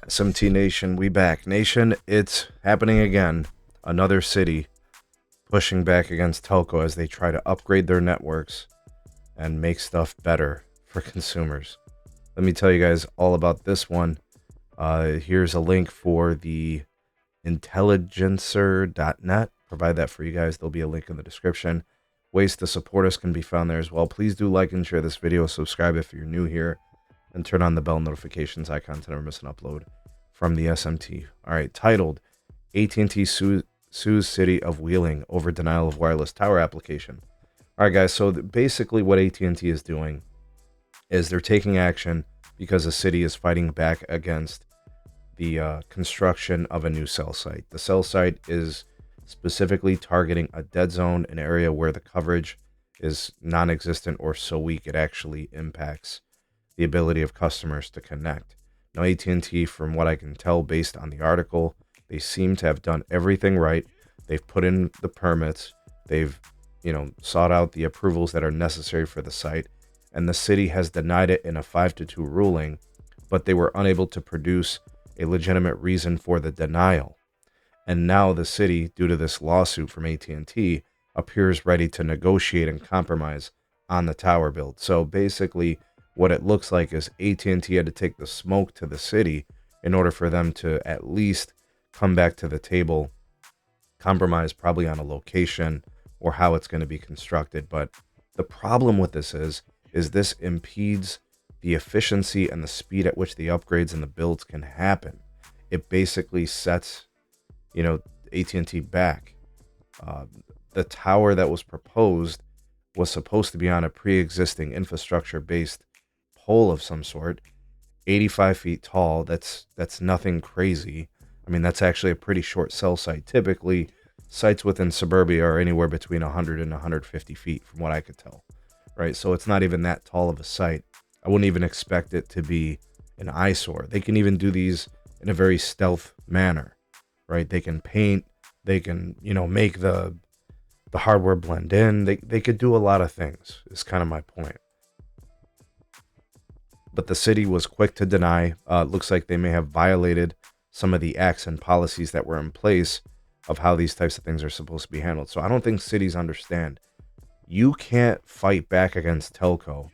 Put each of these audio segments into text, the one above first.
SMT Nation, we back. Nation, it's happening again. Another city pushing back against telco as they try to upgrade their networks and make stuff better for consumers. Let me tell you guys all about this one. Here's a link for the intelligencer.net. Provide that for you guys. There'll be a link in the description. Ways to support us can be found there as well. Please do like and share this video. Subscribe if you're new here. And turn on the bell notifications icon to never miss an upload from the SMT. All right, titled AT&T sues City of Wheeling over denial of wireless tower application. All right, guys, so basically what AT&T is doing is they're taking action because the city is fighting back against the construction of a new cell site. The cell site is specifically targeting a dead zone, an area where the coverage is non-existent or so weak it actually impacts the ability of customers to connect. Now, AT&T, from what I can tell based on the article, they seem to have done everything right. They've put in the permits. They've, sought out the approvals that are necessary for the site. And the city has denied it in a 5-2 ruling, but they were unable to produce a legitimate reason for the denial. And now the city, due to this lawsuit from AT&T, appears ready to negotiate and compromise on the tower build. So basically, what it looks like is AT&T had to take the smoke to the city in order for them to at least come back to the table, compromise probably on a location or how it's going to be constructed. But the problem with this is this impedes the efficiency and the speed at which the upgrades and the builds can happen. It basically sets, AT&T back. The tower that was proposed was supposed to be on a pre-existing infrastructure-based pole of some sort, 85 feet tall. That's nothing crazy. I mean, that's actually a pretty short cell site. Typically, sites within suburbia are anywhere between 100 and 150 feet, from what I could tell, right? So it's not even that tall of a site. I wouldn't even expect it to be an eyesore. They can even do these in a very stealth manner, right? They can paint, they can, make the hardware blend in. They could do a lot of things, is kind of my point. But the city was quick to deny. Looks like they may have violated some of the acts and policies that were in place of how these types of things are supposed to be handled. So I don't think cities understand. You can't fight back against telco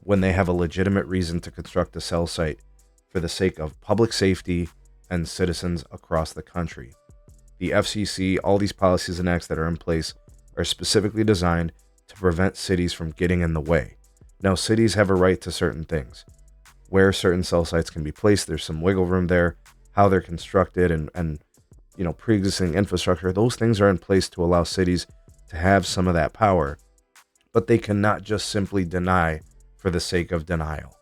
when they have a legitimate reason to construct a cell site for the sake of public safety and citizens across the country. The FCC, all these policies and acts that are in place are specifically designed to prevent cities from getting in the way. Now, cities have a right to certain things. Where certain cell sites can be placed, there's some wiggle room there. How they're constructed and pre-existing infrastructure, those things are in place to allow cities to have some of that power. But they cannot just simply deny for the sake of denial.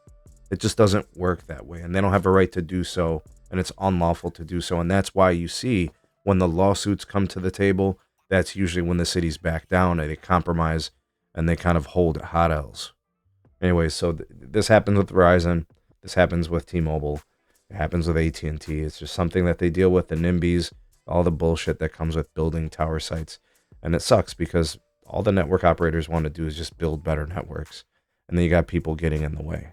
It just doesn't work that way. And they don't have a right to do so. And it's unlawful to do so. And that's why you see when the lawsuits come to the table, that's usually when the cities back down and they compromise and they kind of hold hot L's. Anyway, so this happens with Verizon. This happens with T-Mobile. It happens with AT&T. It's just something that they deal with, the NIMBYs, all the bullshit that comes with building tower sites. And it sucks because all the network operators want to do is just build better networks. And then you got people getting in the way,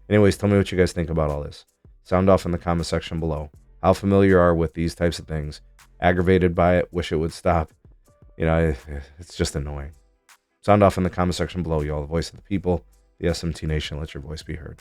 Anyways, tell me what you guys think about all this. Sound off in the comment section below. How familiar you are with these types of things. Aggravated by it. Wish it would stop. It's just annoying. Sound off in the comment section below, y'all. The voice of the people, the SMT Nation. Let your voice be heard.